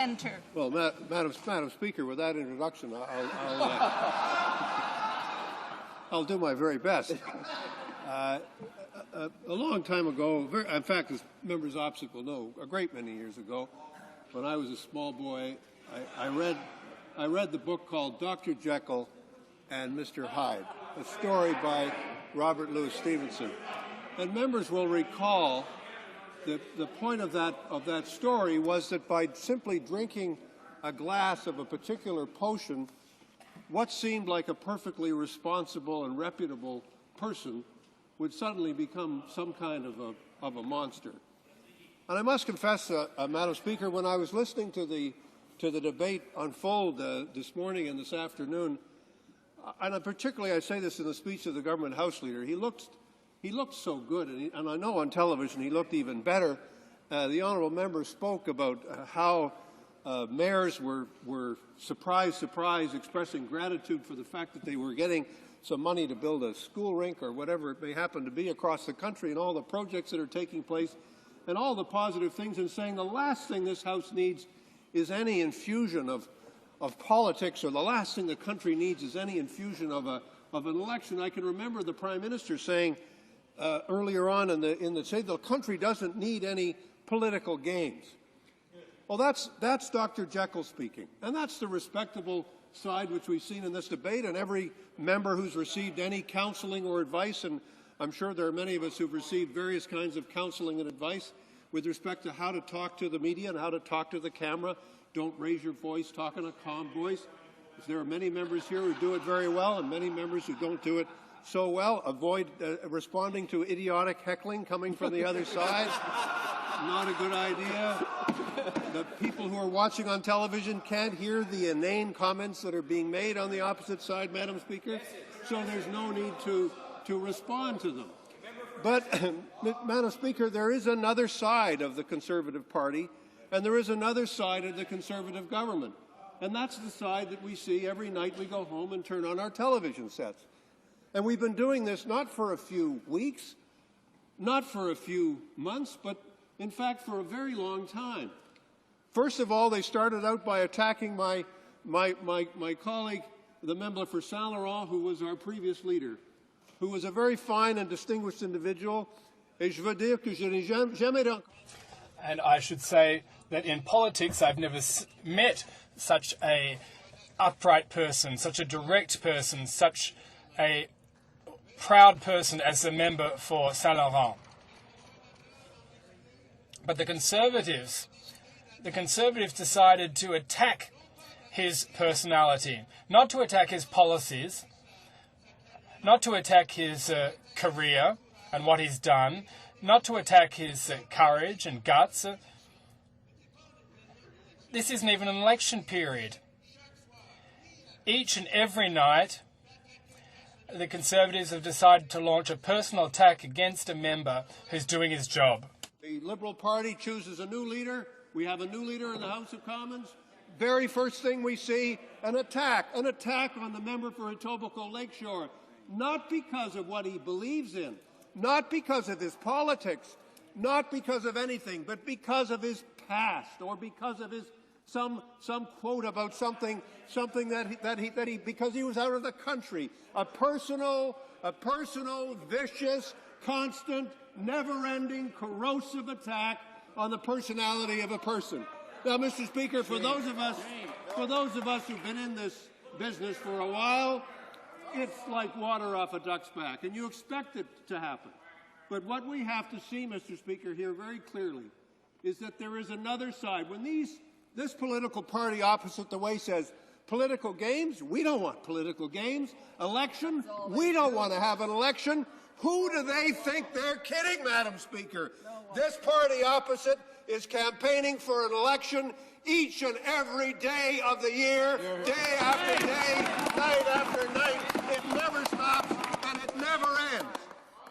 Enter. Well, Madam Speaker, with that introduction, I'll do my very best. A long time ago, in fact, as members opposite will know, a great many years ago, when I was a small boy, I read the book called Dr. Jekyll and Mr. Hyde, a story by Robert Louis Stevenson. And members will recall the point of that story was that by simply drinking a glass of a particular potion, what seemed like a perfectly responsible and reputable person would suddenly become some kind of a monster. And I must confess, Madam Speaker, when I was listening to the debate unfold this morning and this afternoon, and particularly I say this in the speech of the government House Leader, he looked so good, and I know on television he looked even better. The honourable member spoke about how mayors were surprise, expressing gratitude for the fact that they were getting some money to build a school rink or whatever it may happen to be across the country, and all the projects that are taking place and all the positive things, and saying the last thing this House needs is any infusion of politics, or the last thing the country needs is any infusion of an election. I can remember the Prime Minister saying earlier on in the country doesn't need any political games. Well, that's Dr. Jekyll speaking, and that's the respectable side which we've seen in this debate, and every member who's received any counseling or advice, and I'm sure there are many of us who've received various kinds of counseling and advice with respect to how to talk to the media and how to talk to the camera. Don't raise your voice, talk in a calm voice. There are many members here who do it very well and many members who don't do it so well. Avoid responding to idiotic heckling coming from the other side. Not a good idea. The people who are watching on television can't hear the inane comments that are being made on the opposite side, Madam Speaker, so there's no need to respond to them. But, Madam Speaker, there is another side of the Conservative Party, and there is another side of the Conservative government. And that's the side that we see every night we go home and turn on our television sets. And we've been doing this not for a few weeks, not for a few months, but in fact for a very long time. First of all, they started out by attacking my colleague, the member for Saint-Laurent, who was our previous leader, who was a very fine and distinguished individual. Et je veux dire que je n'ai jamais rencontré. And I should say that in politics I've never met such a upright person, such a direct person, such a proud person as the member for Saint-Laurent. But the Conservatives decided to attack his personality, not to attack his policies, not to attack his career and what he's done, not to attack his courage and guts. This isn't even an election period. Each and every night, the Conservatives have decided to launch a personal attack against a member who's doing his job. The Liberal Party chooses a new leader. We have a new leader in the House of Commons. Very first thing we see, an attack on the member for Etobicoke Lakeshore, not because of what he believes in, not because of his politics, not because of anything, but because of his past, or because of his some quote about something that he because he was out of the country. A personal, vicious, constant, never-ending, corrosive attack on the personality of a person. Now, Mr. Speaker, for those of us who've been in this business for a while, it's like water off a duck's back, and you expect it to happen. But what we have to see, Mr. Speaker, here very clearly is that there is another side. When this political party opposite the way says, political games, we don't want political games. Election, we don't want to have an election. Who do they think they're kidding, Madam Speaker? This party opposite is campaigning for an election each and every day of the year, day after day, night after night. It never stops and it never ends.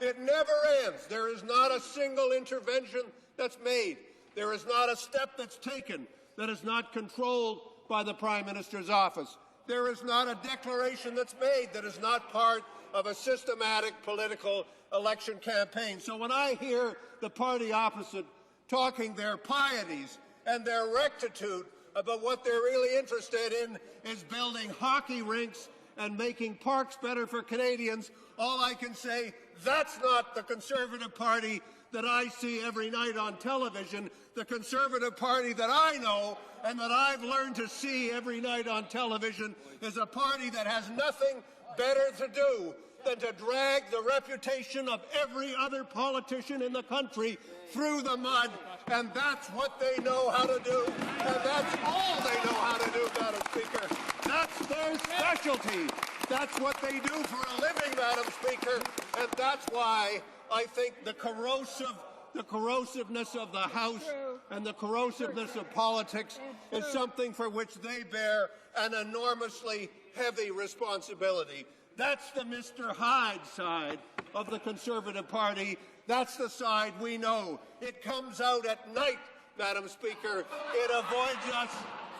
It never ends. There is not a single intervention that's made. There is not a step that's taken that is not controlled by the Prime Minister's office. There is not a declaration that's made that is not part of a systematic political election campaign. So when I hear the party opposite talking their pieties and their rectitude But what they're really interested in is building hockey rinks and making parks better for Canadians. All I can say, that's not the Conservative Party that I see every night on television. The Conservative Party that I know and that I've learned to see every night on television is a party that has nothing better to do than to drag the reputation of every other politician in the country through the mud. And that's what they know how to do. And that's all they know how to do, Madam Speaker. That's their specialty. That's what they do for a living, Madam Speaker. And that's why I think the corrosiveness of the House and the corrosiveness of politics is something for which they bear an enormously heavy responsibility. That's the Mr. Hyde side of the Conservative Party. That's the side we know. It comes out at night, Madam Speaker. It avoids us.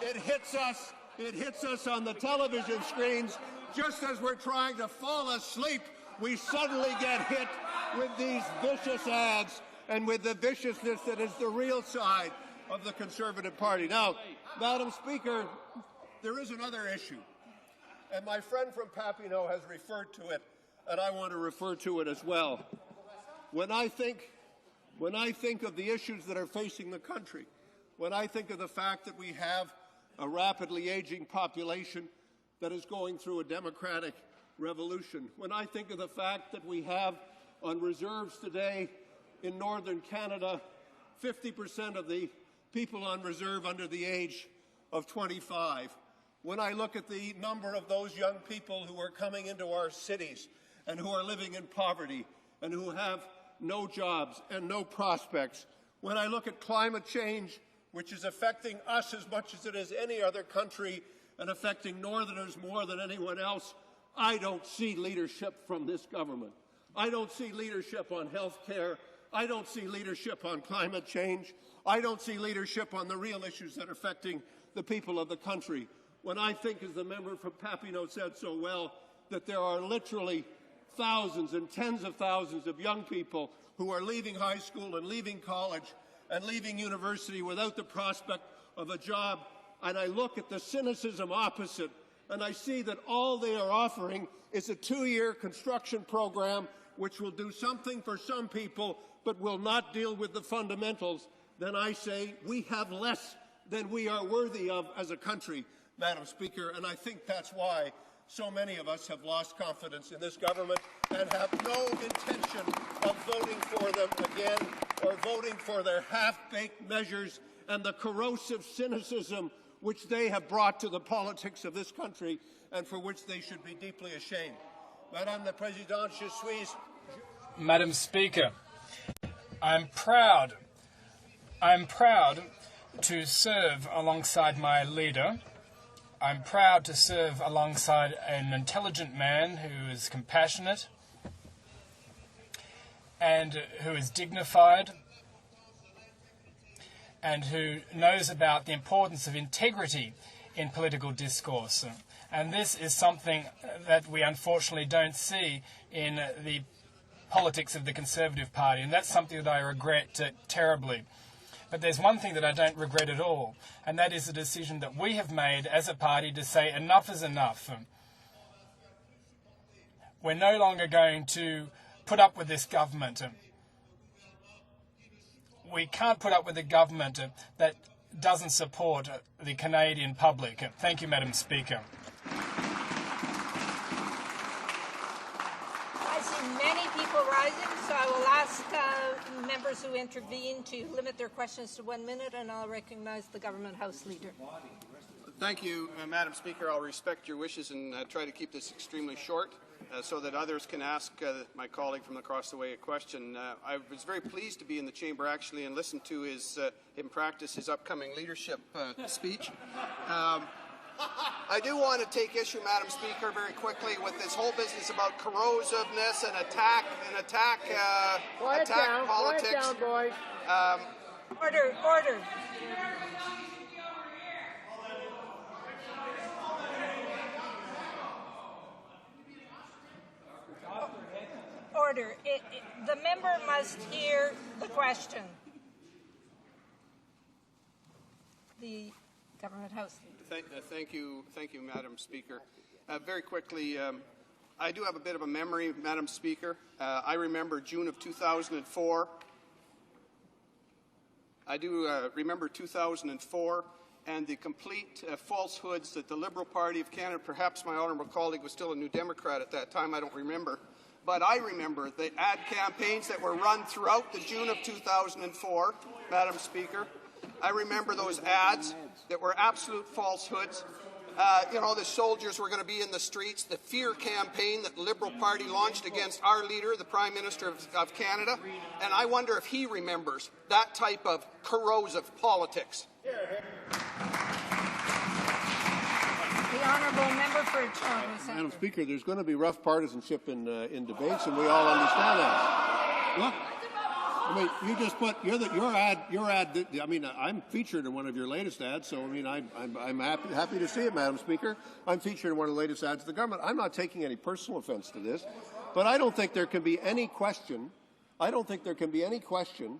It hits us. It hits us on the television screens. Just as we're trying to fall asleep, we suddenly get hit with these vicious ads and with the viciousness that is the real side of the Conservative Party. Now, Madam Speaker, there is another issue. And my friend from Papineau has referred to it, and I want to refer to it as well. When I think of the issues that are facing the country, when I think of the fact that we have a rapidly aging population that is going through a democratic revolution, when I think of the fact that we have on reserves today in northern Canada 50% of the people on reserve under the age of 25, when I look at the number of those young people who are coming into our cities and who are living in poverty and who have no jobs and no prospects, when I look at climate change, which is affecting us as much as it is any other country and affecting Northerners more than anyone else, I don't see leadership from this government. I don't see leadership on health care. I don't see leadership on climate change. I don't see leadership on the real issues that are affecting the people of the country. When I think, as the member from Papineau said so well, that there are literally thousands and tens of thousands of young people who are leaving high school and leaving college and leaving university without the prospect of a job, and I look at the cynicism opposite, and I see that all they are offering is a 2-year construction program which will do something for some people but will not deal with the fundamentals, then I say we have less than we are worthy of as a country, Madam Speaker, and I think that's why so many of us have lost confidence in this government and have no intention of voting for them again or voting for their half-baked measures and the corrosive cynicism which they have brought to the politics of this country and for which they should be deeply ashamed. Madame la Présidente, je suis... Madam Speaker, I'm proud to serve alongside my leader. I'm proud to serve alongside an intelligent man who is compassionate and who is dignified and who knows about the importance of integrity in political discourse. And this is something that we unfortunately don't see in the politics of the Conservative Party, and that's something that I regret terribly. But there's one thing that I don't regret at all, and that is the decision that we have made as a party to say enough is enough. We're no longer going to put up with this government. We can't put up with a government that doesn't support the Canadian public. Thank you, Madam Speaker. I see many people rising, so I will ask members who intervene to limit their questions to 1 minute, and I'll recognize the Government House Leader. Thank you, Madam Speaker. I'll respect your wishes and try to keep this extremely short so that others can ask my colleague from across the way a question. I was very pleased to be in the chamber actually and listen to him practice his upcoming leadership speech. I do want to take issue, Madam Speaker, very quickly with this whole business about corrosiveness and attack politics. Quiet down, boys. Order. Order. The member must hear the question. The Government House. Thank you, Madam Speaker. Very quickly, I do have a bit of a memory, Madam Speaker. I remember June of 2004. I do remember 2004 and the complete falsehoods that the Liberal Party of Canada, perhaps my honourable colleague was still a New Democrat at that time, I don't remember, but I remember the ad campaigns that were run throughout the June of 2004, Madam Speaker. I remember those ads that were absolute falsehoods. The soldiers were going to be in the streets, the fear campaign that the Liberal Party launched against our leader, the Prime Minister of Canada, and I wonder if he remembers that type of corrosive politics. The honourable member for Toronto Centre. Madam Speaker, there's going to be rough partisanship in debates, and we all understand that. Look, I mean, you just put your ad. I mean, I'm featured in one of your latest ads, so I mean, I'm happy to see it, Madam Speaker. I'm featured in one of the latest ads of the government. I'm not taking any personal offence to this, but I don't think there can be any question. I don't think there can be any question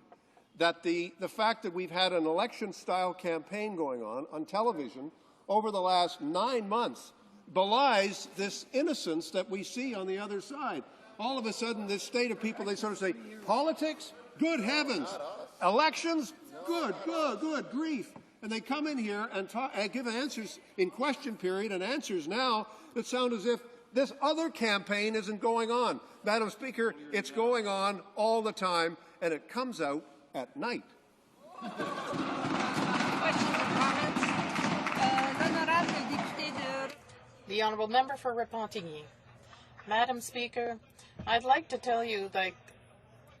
that the fact that we've had an election-style campaign going on television over the last 9 months belies this innocence that we see on the other side. All of a sudden, this state of people, they sort of say, politics? Good heavens. Elections? Good grief. And they come in here and give answers in question period and answers now that sound as if this other campaign isn't going on. Madam Speaker, it's going on all the time, and it comes out at night. Questions or comments? L'honorable député de... The Honourable Member for Repentigny. Madam Speaker, I'd like to tell you that,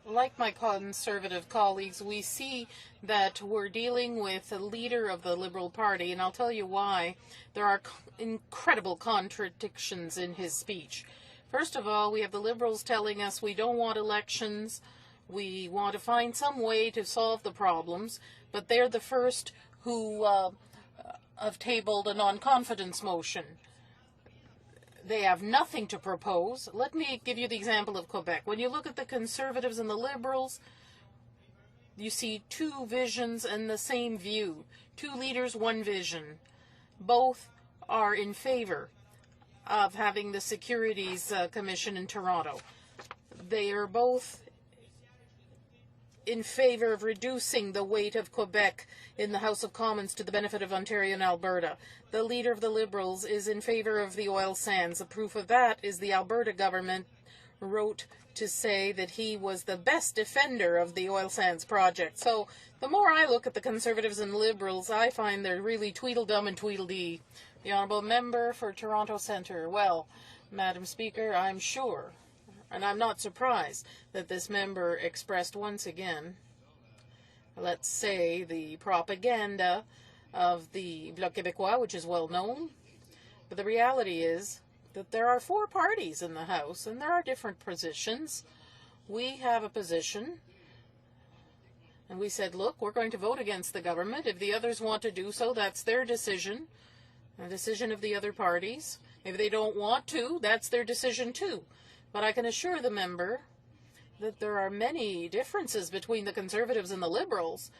like my Conservative colleagues, we see that we're dealing with a leader of the Liberal Party, and I'll tell you why. There are incredible contradictions in his speech. First of all, we have the Liberals telling us we don't want elections, we want to find some way to solve the problems, but they're the first who have tabled a non-confidence motion. They have nothing to propose. Let me give you the example of Quebec. When you look at the Conservatives and the Liberals, you see two visions and the same view. Two leaders, one vision. Both are in favor of having the Securities Commission in Toronto. They are both in favor of reducing the weight of Quebec in the House of Commons to the benefit of Ontario and Alberta. The leader of the Liberals is in favor of the oil sands. The proof of that is the Alberta government wrote to say that he was the best defender of the oil sands project. So the more I look at the Conservatives and Liberals, I find they're really Tweedledum and Tweedledee. The Honourable Member for Toronto Centre. Well, Madam Speaker, I'm sure, and I'm not surprised that this member expressed once again, let's say, the propaganda of the Bloc Québécois, which is well known. But the reality is that there are four parties in the House, and there are different positions. We have a position, and we said, look, we're going to vote against the government. If the others want to do so, that's their decision, the decision of the other parties. If they don't want to, that's their decision too. But I can assure the member that there are many differences between the Conservatives and the Liberals,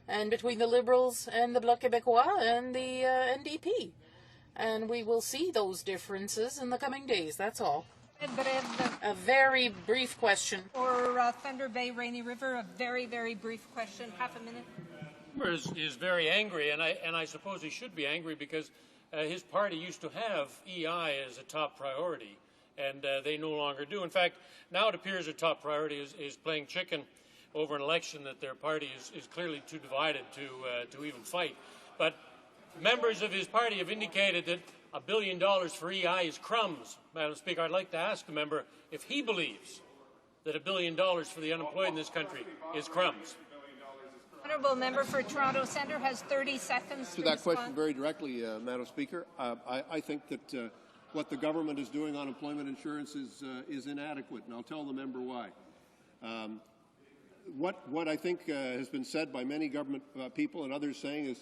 and between the Liberals and the Bloc Québécois and the NDP. And we will see those differences in the coming days, that's all. A very brief question. Or Thunder Bay, Rainy River, a very, very brief question, half a minute. Is very angry, and I suppose he should be angry because his party used to have EI as a top priority, and they no longer do. In fact, now it appears their top priority is playing chicken over an election that their party is clearly too divided to even fight. But members of his party have indicated that $1 billion for EI is crumbs. Madam Speaker, I'd like to ask the member if he believes that $1 billion for the unemployed in this country is crumbs. Honourable Member for Toronto Centre has 30 seconds to that respond. question very directly, Madam Speaker. I think that what the government is doing on employment insurance is inadequate, and I'll tell the member why. What I think has been said by many government people and others saying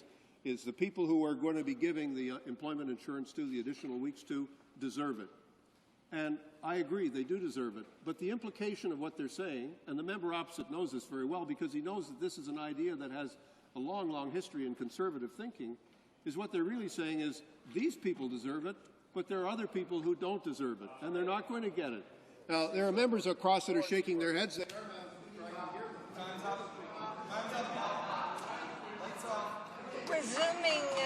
is the people who are going to be giving the employment insurance to, the additional weeks to, deserve it. And I agree, they do deserve it. But the implication of what they're saying, and the member opposite knows this very well because he knows that this is an idea that has a long, long history in Conservative thinking, is what they're really saying is these people deserve it, but there are other people who don't deserve it, and they're not going to get it. Now, there are members across that are shaking their heads. Resuming